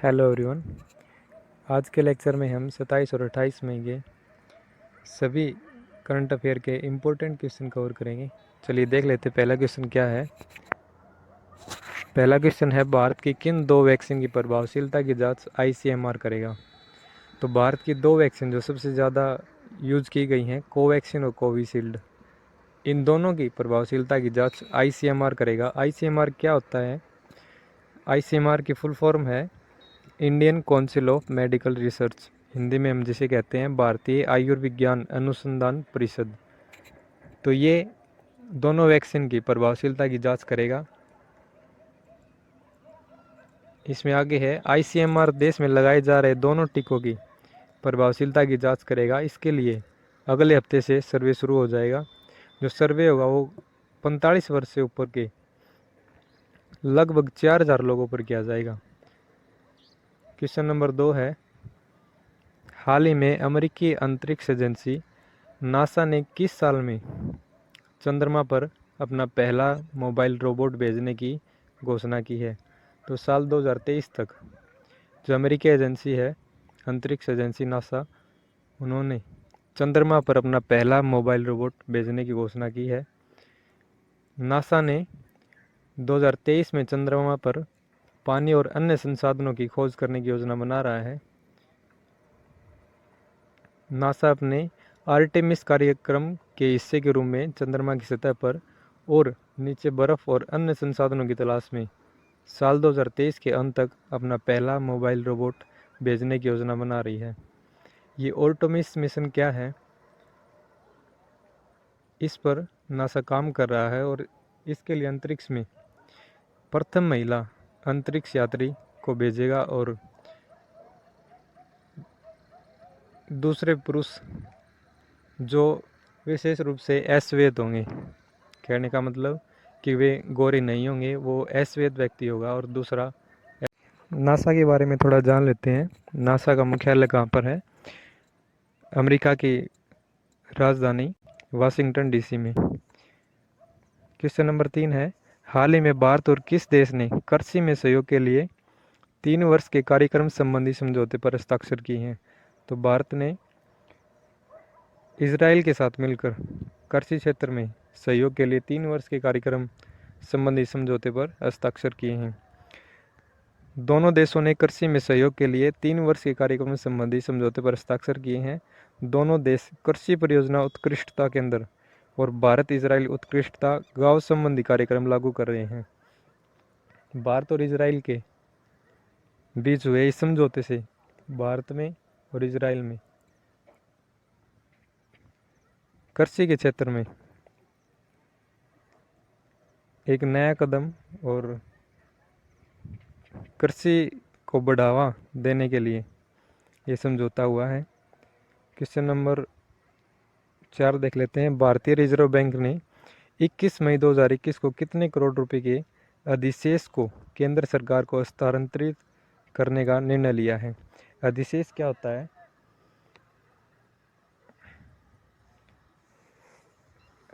Hello everyone. आज के lecture में हम 27 और 28 मई के सभी करंट अफेयर के इम्पोर्टेंट क्वेश्चन कवर करेंगे। चलिए देख लेते हैं पहला क्वेश्चन क्या है। पहला क्वेश्चन है, भारत की किन दो वैक्सीन की प्रभावशीलता की जांच ICMR करेगा। तो भारत की दो वैक्सीन जो सबसे ज़्यादा यूज की गई हैं, कोवैक्सीन और कोविशील्ड, इन दोनों की प्रभावशीलता की जाँच ICMR करेगा। ICMR क्या होता है? ICMR की फुल फॉर्म है Indian council of medical research, Hindi में हम जिसे कहते हैं भारतीय आयुर्विज्ञान अनुसंधान परिषद। तो ये दोनों वैक्सीन की प्रभावशीलता की जांच करेगा। इसमें आगे है, ICMR देश में लगाए जा रहे दोनों टीकों की प्रभावशीलता की जांच करेगा। इसके लिए अगले हफ्ते से सर्वे शुरू हो जाएगा। जो सर्वे होगा वो 45 वर्ष से ऊपर के लगभग 4000 लोगों पर किया जाएगा। क्वेश्चन नंबर 2 है, हाल ही में अमेरिकी अंतरिक्ष एजेंसी नासा ने किस साल में चंद्रमा पर अपना पहला मोबाइल रोबोट भेजने की घोषणा की है? तो साल 2023 तक जो अमेरिकी एजेंसी है, अंतरिक्ष एजेंसी नासा, उन्होंने चंद्रमा पर अपना पहला मोबाइल रोबोट भेजने की घोषणा की है। नासा ने 2023 में चंद्रमा पर पानी और अन्य संसाधनों की खोज करने की योजना बना रहा है। नासा अपने आर्टेमिस कार्यक्रम के हिस्से के रूप में चंद्रमा की सतह पर और नीचे बर्फ और अन्य संसाधनों की तलाश में साल 2023 के अंत तक अपना पहला मोबाइल रोबोट भेजने की योजना बना रही है। ये आर्टेमिस मिशन क्या है, इस पर नासा काम कर रहा है और इसके लिए अंतरिक्ष में प्रथम महिला अंतरिक्ष यात्री को भेजेगा और दूसरे पुरुष जो विशेष रूप से अश्वेत होंगे, कहने का मतलब कि वे गोरे नहीं होंगे, वो अश्वेत व्यक्ति होगा। और दूसरा, नासा के बारे में थोड़ा जान लेते हैं। नासा का मुख्यालय कहाँ पर है? अमेरिका की राजधानी वाशिंगटन DC में। क्वेश्चन नंबर 3 है, हाल ही में भारत और किस देश ने कृषि में सहयोग के लिए 3 वर्ष के कार्यक्रम संबंधी समझौते पर हस्ताक्षर किए हैं? तो भारत ने इजराइल के साथ मिलकर कृषि क्षेत्र में सहयोग के लिए 3 वर्ष के कार्यक्रम संबंधी समझौते पर हस्ताक्षर किए हैं। दोनों देशों ने कृषि में सहयोग के लिए 3 वर्ष के कार्यक्रम संबंधी समझौते पर हस्ताक्षर किए हैं। दोनों देश कृषि परियोजना उत्कृष्टता केंद्र और भारत इजराइल उत्कृष्टता गांव संबंधी कार्यक्रम लागू कर रहे हैं। भारत और इजराइल के बीच हुए इस समझौते से भारत में और इजराइल में कृषि के क्षेत्र में एक नया कदम और कृषि को बढ़ावा देने के लिए ये समझौता हुआ है। क्वेश्चन नंबर 4 देख लेते हैं, भारतीय रिजर्व बैंक ने 21 मई 2021 को कितने करोड़ रुपए के अधिशेष को केंद्र सरकार को हस्तांतरित करने का निर्णय लिया है? अधिशेष क्या होता है?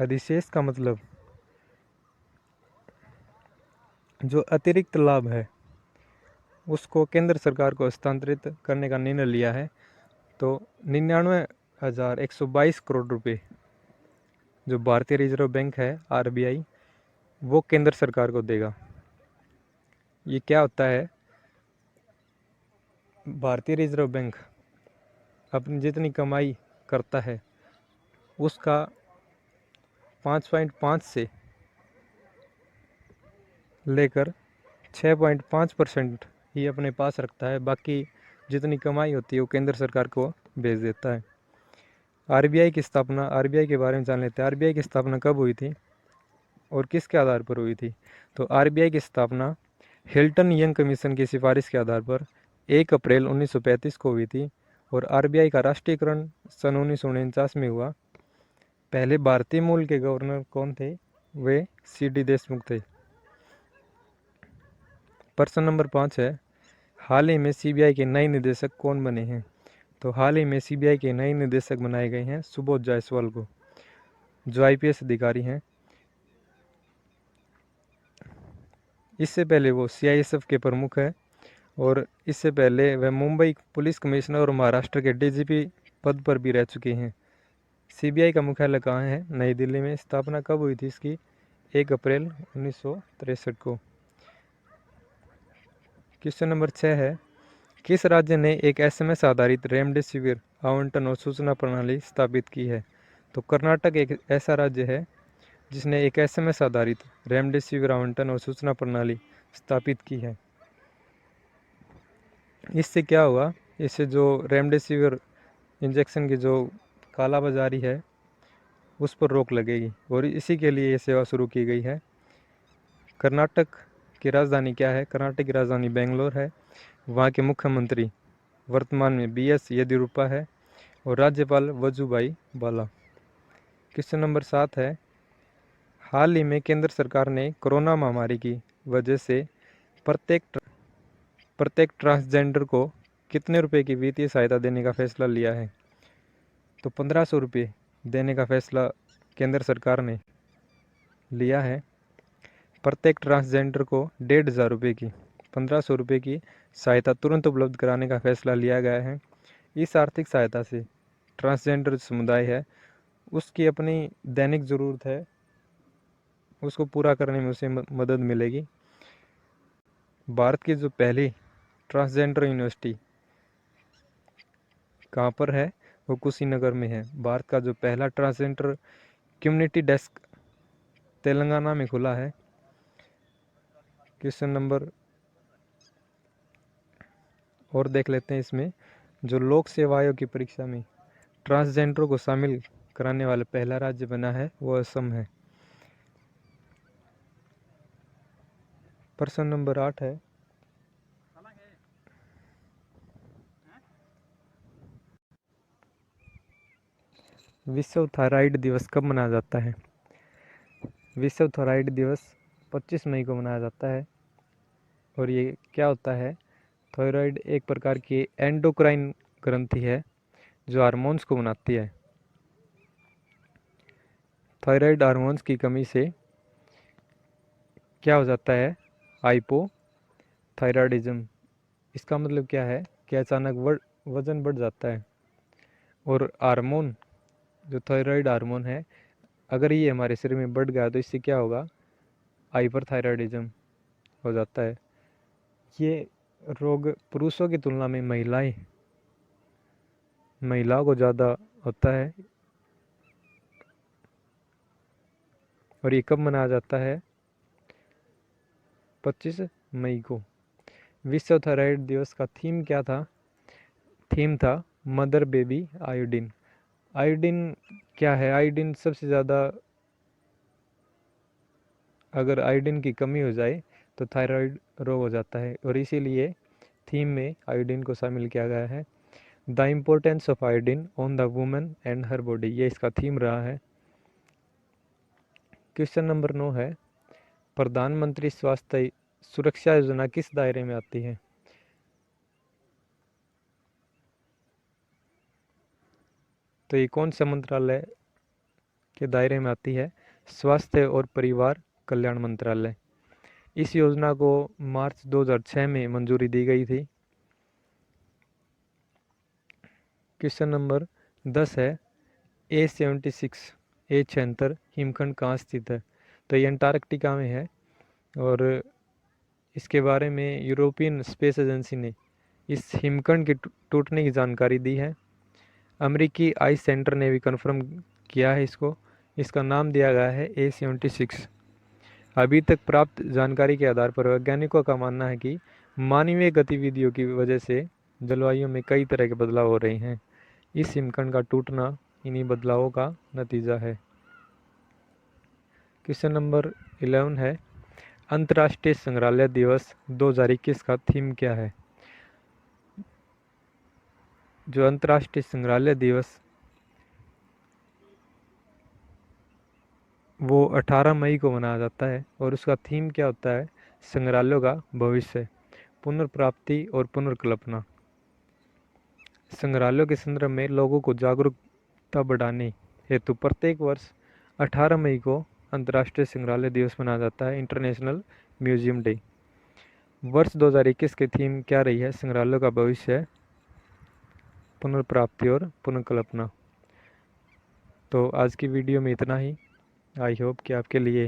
अधिशेष का मतलब जो अतिरिक्त लाभ है उसको केंद्र सरकार को हस्तांतरित करने का निर्णय लिया है। तो 99,122 करोड़ रुपए जो भारतीय रिजर्व बैंक है, RBI, वो केंद्र सरकार को देगा। ये क्या होता है? भारतीय रिजर्व बैंक अपनी जितनी कमाई करता है उसका 5.5 से लेकर 6.5% ही अपने पास रखता है। बाकी जितनी कमाई होती है वो केंद्र सरकार को भेज देता है। RBI की स्थापना, RBI के बारे में जान लेते हैं। RBI की स्थापना कब हुई थी और किसके आधार पर हुई थी? तो RBI की स्थापना हिल्टन यंग कमीशन की सिफारिश के आधार पर 1 अप्रैल 1935 को हुई थी और RBI का राष्ट्रीयकरण सन 1949 में हुआ। पहले भारतीय मूल के गवर्नर कौन थे? वे CD देशमुख थे। प्रश्न नंबर 5 है, हाल ही में CBI के नए निदेशक कौन बने हैं? तो हाल ही में CBI के नए निदेशक बनाए गए हैं सुबोध जायसवाल को, जो IPS अधिकारी हैं। इससे पहले वो CISF के प्रमुख है और इससे पहले वह मुंबई पुलिस कमिश्नर और महाराष्ट्र के डीजीपी पद पर भी रह चुके हैं। सीबीआई का मुख्यालय कहाँ है? नई दिल्ली में। स्थापना कब हुई थी इसकी? 1 अप्रैल 1963 को। क्वेश्चन नंबर 6 है, किस राज्य ने एक एसएमएस आधारित रेमडेसिविर आवंटन और सूचना प्रणाली स्थापित की है? तो कर्नाटक एक ऐसा राज्य है जिसने एक एसएमएस आधारित रेमडेसिविर आवंटन और सूचना प्रणाली स्थापित की है। इससे क्या होगा? इससे जो रेमडेसिविर इंजेक्शन की जो कालाबाजारी है उस पर रोक लगेगी और इसी के लिए ये सेवा शुरू की गई है। कर्नाटक की राजधानी क्या है? कर्नाटक की राजधानी बेंगलोर है। वहाँ के मुख्यमंत्री वर्तमान में BS येदियुरप्पा है और राज्यपाल वजुभाई वाला। क्वेश्चन नंबर 7 है, हाल ही में केंद्र सरकार ने कोरोना महामारी की वजह से प्रत्येक ट्रांसजेंडर को कितने रुपए की वित्तीय सहायता देने का फैसला लिया है? तो 1500 रुपये देने का फैसला केंद्र सरकार ने लिया है। प्रत्येक ट्रांसजेंडर को 1500 रुपये की 1500 रुपये की सहायता तुरंत उपलब्ध कराने का फैसला लिया गया है। इस आर्थिक सहायता से ट्रांसजेंडर समुदाय है उसकी अपनी दैनिक ज़रूरत है उसको पूरा करने में उसे मदद मिलेगी। भारत की जो पहली ट्रांसजेंडर यूनिवर्सिटी कहाँ पर है? वो कुशीनगर में है। भारत का जो पहला ट्रांसजेंडर कम्युनिटी डेस्क तेलंगाना में खुला है। क्वेश्चन नंबर और देख लेते हैं इसमें, जो लोक सेवा आयोग की परीक्षा में ट्रांसजेंडर को शामिल कराने वाला पहला राज्य बना है वो असम है। प्रश्न नंबर 8 है, विश्व थायराइड दिवस कब मनाया जाता है? विश्व थायराइड दिवस 25 मई को मनाया जाता है। और ये क्या होता है? थायराइड एक प्रकार की एंडोक्राइन ग्रंथि है जो हार्मोन्स को बनाती है। थायराइड हार्मोन्स की कमी से क्या हो जाता है? हाइपोथायराइडिज्म। इसका मतलब क्या है कि अचानक वजन बढ़ जाता है। और हार्मोन जो थायराइड हार्मोन है अगर ये हमारे शरीर में बढ़ गया तो इससे क्या होगा? हाइपरथायराइडिज्म हो जाता है। ये रोग पुरुषों की तुलना में महिलाओं को ज़्यादा होता है। और ये कब मनाया जाता है? 25 मई को। विश्व थायराइड दिवस का थीम क्या था? थीम था मदर बेबी आयोडीन। आयोडीन क्या है? आयोडीन सबसे ज़्यादा, अगर आयोडीन की कमी हो जाए तो थायराइड रोग हो जाता है और इसीलिए थीम में आयोडीन को शामिल किया गया है। The importance of iodine on the women and her body, ये इसका थीम रहा है। क्वेश्चन नंबर 9 है, प्रधानमंत्री स्वास्थ्य सुरक्षा योजना किस दायरे में आती है? तो ये कौन सा मंत्रालय के दायरे में आती है? स्वास्थ्य और परिवार कल्याण मंत्रालय। इस योजना को मार्च 2006 में मंजूरी दी गई थी। क्वेश्चन नंबर 10 है, A76 हिमखंड कहाँ स्थित है? तो ये अंटार्कटिका में है और इसके बारे में यूरोपियन स्पेस एजेंसी ने इस हिमखंड के टूटने की जानकारी दी है। अमेरिकी आइस सेंटर ने भी कंफर्म किया है इसको। इसका नाम दिया गया है A76। अभी तक प्राप्त जानकारी के आधार पर वैज्ञानिकों का मानना है कि मानवीय गतिविधियों की वजह से जलवायु में कई तरह के बदलाव हो रहे हैं। इस हिमखंड का टूटना इन्हीं बदलावों का नतीजा है। क्वेश्चन नंबर 11 है, अंतर्राष्ट्रीय संग्रहालय दिवस 2021 का थीम क्या है? जो अंतर्राष्ट्रीय संग्रहालय दिवस वो 18 मई को मनाया जाता है और उसका थीम क्या होता है? संग्रहालयों का भविष्य, पुनर्प्राप्ति और पुनर्कल्पना। संग्रहालयों के संदर्भ में लोगों को जागरूकता बढ़ाने हेतु प्रत्येक वर्ष 18 मई को अंतर्राष्ट्रीय संग्रहालय दिवस मनाया जाता है, इंटरनेशनल म्यूजियम डे। वर्ष 2021 की थीम क्या रही है? संग्रहालयों का भविष्य, पुनर्प्राप्ति और पुनर्कल्पना। तो आज की वीडियो में इतना ही। आई होप कि आपके लिए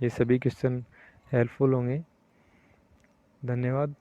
ये सभी क्वेश्चन हेल्पफुल होंगे। धन्यवाद।